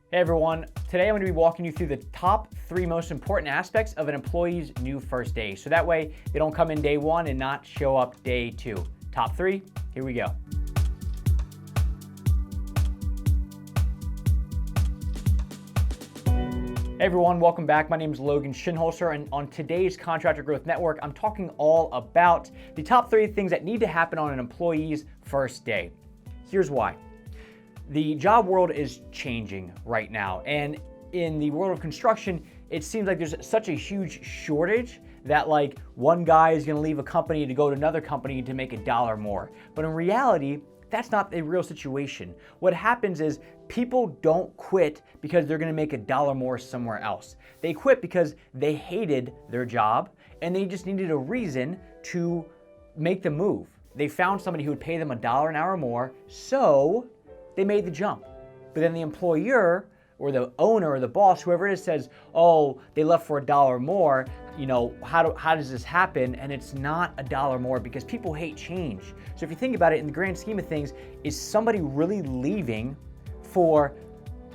Hey everyone, today I'm going to be walking you through the top 3 most important aspects of an employee's new first day. So that way they don't come in day 1 and not show up day 2. Top 3, here we go. Hey everyone, welcome back. My name is Logan Shinholzer, and on today's Contractor Growth Network, I'm talking all about the top 3 things that need to happen on an employee's first day. Here's why. The job world is changing right now, and in the world of construction, it seems like there's such a huge shortage that like one guy is gonna leave a company to go to another company to make $1 more. But in reality, that's not the real situation. What happens is people don't quit because they're gonna make $1 more somewhere else. They quit because they hated their job and they just needed a reason to make the move. They found somebody who would pay them $1 an hour more, so they made the jump. But then the employer or the owner or the boss, whoever it is, says, oh, they left for $1 more. You know, how does this happen? And it's not $1 more because people hate change. So if you think about it in the grand scheme of things, is somebody really leaving for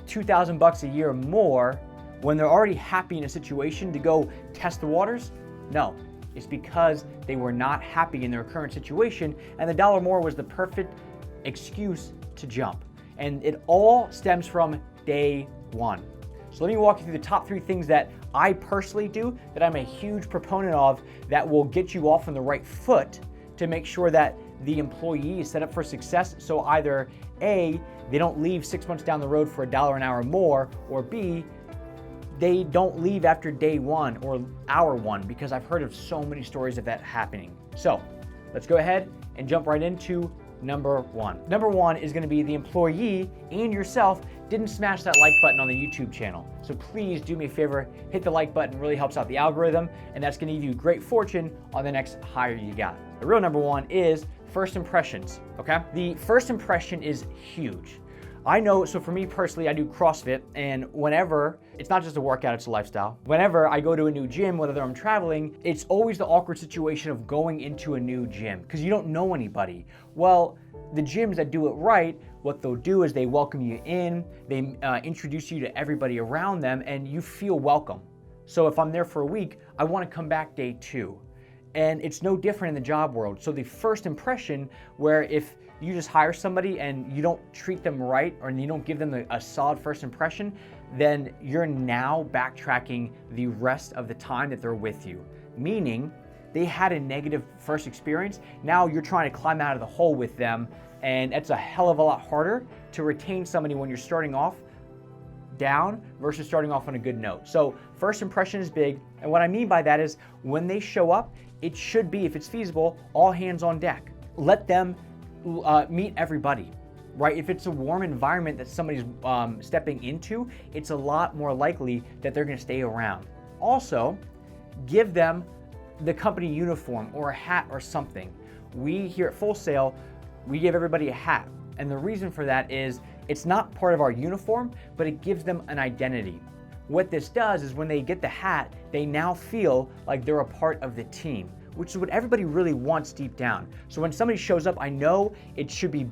$2,000 a year more when they're already happy in a situation to go test the waters? No, it's because they were not happy in their current situation, and the $1 more was the perfect excuse to jump. And it all stems from day 1. So let me walk you through the top 3 things that I personally do, that I'm a huge proponent of, that will get you off on the right foot to make sure that the employee is set up for success. So either A, they don't leave 6 months down the road for $1 an hour more, or B, they don't leave after day 1 or hour 1, because I've heard of so many stories of that happening. So let's go ahead and jump right into Number 1. Number 1 is going to be the employee and yourself didn't smash that like button on the YouTube channel. So please do me a favor, hit the like button, really helps out the algorithm, and that's going to give you great fortune on the next hire you got. The real number 1 is first impressions, okay? The first impression is huge. I know, so for me personally, I do CrossFit, and whenever, it's not just a workout, it's a lifestyle. Whenever I go to a new gym, whether I'm traveling, it's always the awkward situation of going into a new gym because you don't know anybody. Well, the gyms that do it right, what they'll do is they welcome you in, they introduce you to everybody around them, and you feel welcome. So if I'm there for a week, I want to come back day 2. And it's no different in the job world. So the first impression, where if you just hire somebody and you don't treat them right, or you don't give them a solid first impression, then you're now backtracking the rest of the time that they're with you. Meaning, they had a negative first experience, now you're trying to climb out of the hole with them, and it's a hell of a lot harder to retain somebody when you're starting off down versus starting off on a good note. So first impression is big, and what I mean by that is when they show up, it should be, if it's feasible, all hands on deck. Let them meet everybody, right? If it's a warm environment that somebody's stepping into, it's a lot more likely that they're gonna stay around. Also, give them the company uniform or a hat or something. We here at Full Sail, we give everybody a hat. And the reason for that is it's not part of our uniform, but it gives them an identity. What this does is when they get the hat, they now feel like they're a part of the team, which is what everybody really wants deep down. So when somebody shows up, I know it should be,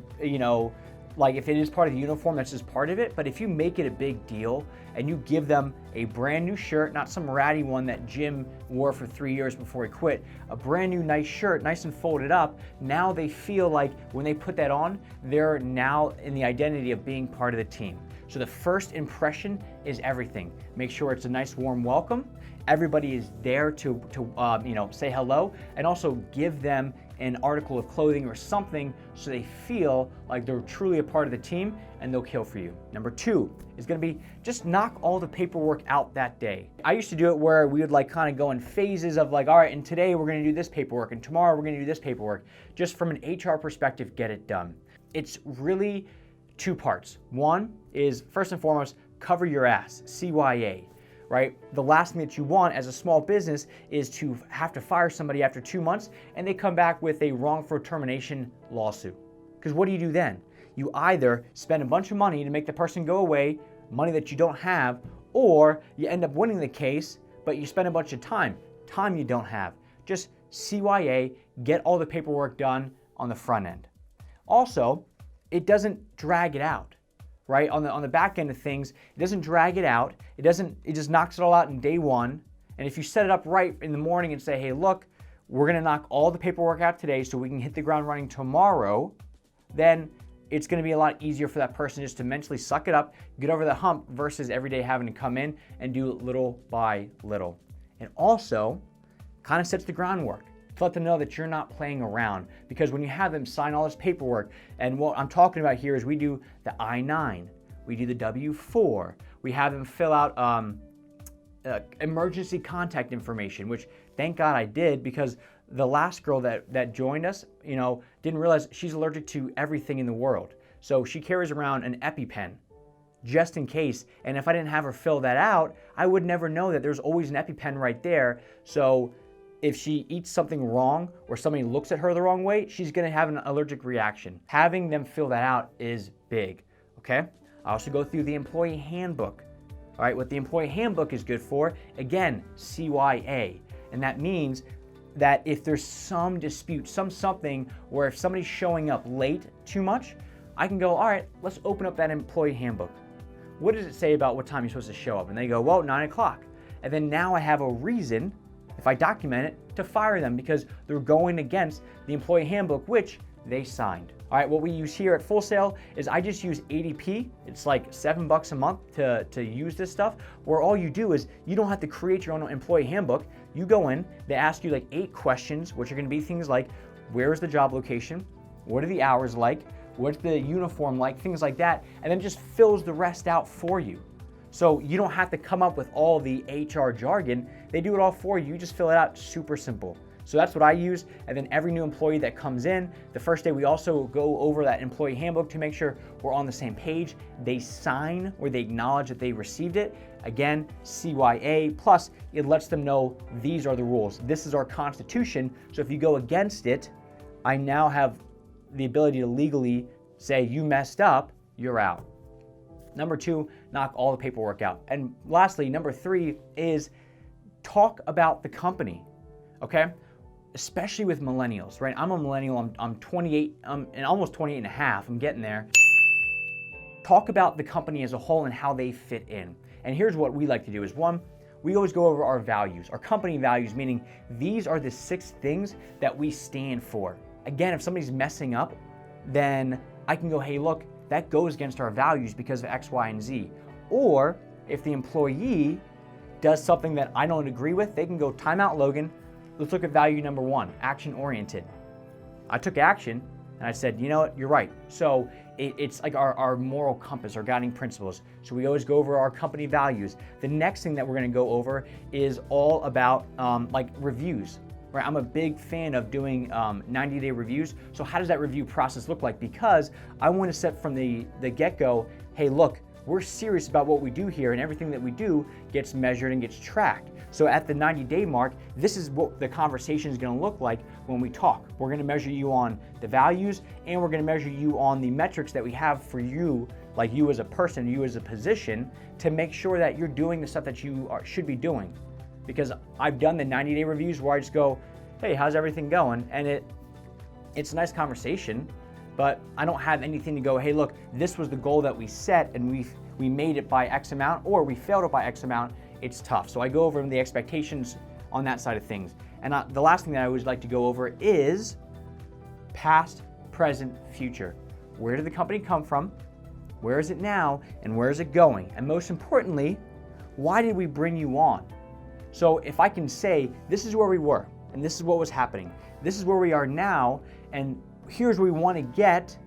like if it is part of the uniform, that's just part of it. But if you make it a big deal and you give them a brand new shirt, not some ratty one that Jim wore for 3 years before he quit, a brand new nice shirt, nice and folded up, now they feel like when they put that on, they're now in the identity of being part of the team. So the first impression is everything. Make sure it's a nice warm welcome. Everybody is there to say hello, and also give them an article of clothing or something so they feel like they're truly a part of the team and they'll kill for you. Number 2 is gonna be just knock all the paperwork out that day. I used to do it where we would like kind of go in phases of like, all right, and today we're gonna do this paperwork and tomorrow we're gonna do this paperwork. Just from an HR perspective, get it done. It's really 2 parts. One is, first and foremost, cover your ass, CYA. Right? The last thing that you want as a small business is to have to fire somebody after 2 months and they come back with a wrongful termination lawsuit. Because what do you do then? You either spend a bunch of money to make the person go away, money that you don't have, or you end up winning the case, but you spend a bunch of time you don't have. Just CYA, get all the paperwork done on the front end. Also, it doesn't drag it out. right? On the back end of things, it doesn't drag it out. It just knocks it all out in day one. And if you set it up right in the morning and say, hey, look, we're gonna knock all the paperwork out today so we can hit the ground running tomorrow, then it's gonna be a lot easier for that person just to mentally suck it up, get over the hump versus every day having to come in and do little by little. And also, kind of sets the groundwork to let them know that you're not playing around, because when you have them sign all this paperwork, and what I'm talking about here is we do the I-9, we do the W-4, we have them fill out emergency contact information, which thank God I did, because the last girl that joined us, didn't realize she's allergic to everything in the world. So she carries around an EpiPen just in case. And if I didn't have her fill that out, I would never know that there's always an EpiPen right there. So if she eats something wrong or somebody looks at her the wrong way, she's gonna have an allergic reaction. Having them fill that out is big, okay? I also go through the employee handbook. All right, what the employee handbook is good for, again, CYA. And that means that if there's some dispute, something where if somebody's showing up late too much, I can go, all right, let's open up that employee handbook. What does it say about what time you're supposed to show up? And they go, well, 9 o'clock. And then now I have a reason, if I document it, to fire them because they're going against the employee handbook, which they signed. All right, what we use here at Full Sail is I just use ADP. It's like $7 a month to use this stuff, where all you do is you don't have to create your own employee handbook. You go in, they ask you like 8 questions, which are gonna be things like, where's the job location? What are the hours like? What's the uniform like? Things like that, and then just fills the rest out for you. So you don't have to come up with all the HR jargon. They do it all for you. You just fill it out, super simple. So that's what I use. And then every new employee that comes in, the first day we also go over that employee handbook to make sure we're on the same page. They sign or they acknowledge that they received it. Again, CYA, plus it lets them know these are the rules. This is our Constitution. So if you go against it, I now have the ability to legally say you messed up, you're out. Number 2, knock all the paperwork out. And lastly, number 3 is talk about the company, okay? Especially with millennials, right? I'm a millennial, I'm 28, and almost 28 and a half, I'm getting there. Talk about the company as a whole and how they fit in. And here's what we like to do is, 1, we always go over our values, our company values, meaning these are the 6 things that we stand for. Again, if somebody's messing up, then I can go, hey, look, that goes against our values because of X, Y, and Z. Or if the employee does something that I don't agree with, they can go, time out, Logan. Let's look at value number 1, action-oriented. I took action and I said, you know what, you're right. So it's like our moral compass, our guiding principles. So we always go over our company values. The next thing that we're gonna go over is all about like reviews. Right, I'm a big fan of doing 90-day reviews. So how does that review process look like? Because I want to set from the get-go, hey, look, we're serious about what we do here, and everything that we do gets measured and gets tracked. So at the 90-day mark, this is what the conversation is going to look like when we talk. We're going to measure you on the values, and we're going to measure you on the metrics that we have for you, like you as a person, you as a position, to make sure that you're doing the stuff that you should be doing. Because I've done the 90-day reviews where I just go, hey, how's everything going? And it's a nice conversation, but I don't have anything to go, hey, look, this was the goal that we set and we made it by X amount, or we failed it by X amount. It's tough. So I go over the expectations on that side of things. And the last thing that I always like to go over is past, present, future. Where did the company come from? Where is it now? And where is it going? And most importantly, why did we bring you on? So if I can say, this is where we were, and this is what was happening, this is where we are now, and here's where we want to get,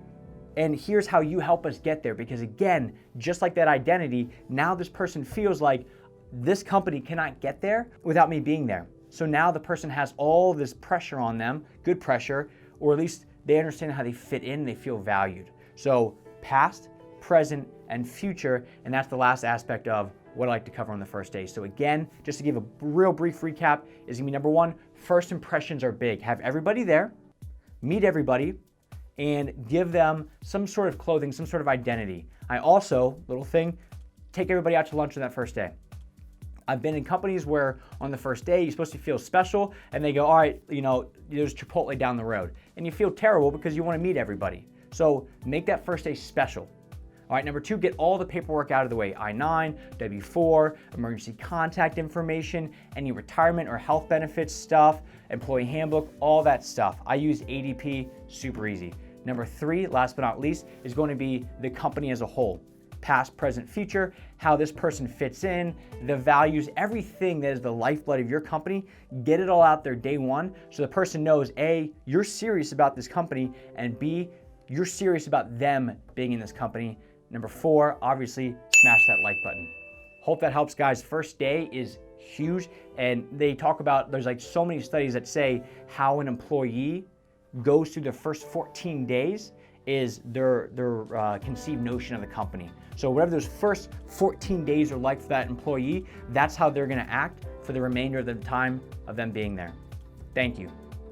and here's how you help us get there. Because again, just like that identity, now this person feels like this company cannot get there without me being there. So now the person has all this pressure on them, good pressure, or at least they understand how they fit in, they feel valued. So past, present, and future, and that's the last aspect of what I like to cover on the first day. So again, just to give a real brief recap, is gonna be number 1, first impressions are big. Have everybody there, meet everybody, and give them some sort of clothing, some sort of identity. I also, little thing, take everybody out to lunch on that first day. I've been in companies where on the first day, you're supposed to feel special, and they go, all right, there's Chipotle down the road. And you feel terrible because you wanna meet everybody. So make that first day special. All right, number 2, get all the paperwork out of the way. I-9, W-4, emergency contact information, any retirement or health benefits stuff, employee handbook, all that stuff. I use ADP, super easy. Number 3, last but not least, is going to be the company as a whole. Past, present, future, how this person fits in, the values, everything that is the lifeblood of your company, get it all out there day one so the person knows A, you're serious about this company, and B, you're serious about them being in this company. Number 4, obviously, smash that like button. Hope that helps, guys. First day is huge, and they talk about, there's like so many studies that say how an employee goes through the first 14 days is their conceived notion of the company. So whatever those first 14 days are like for that employee, that's how they're gonna act for the remainder of the time of them being there. Thank you.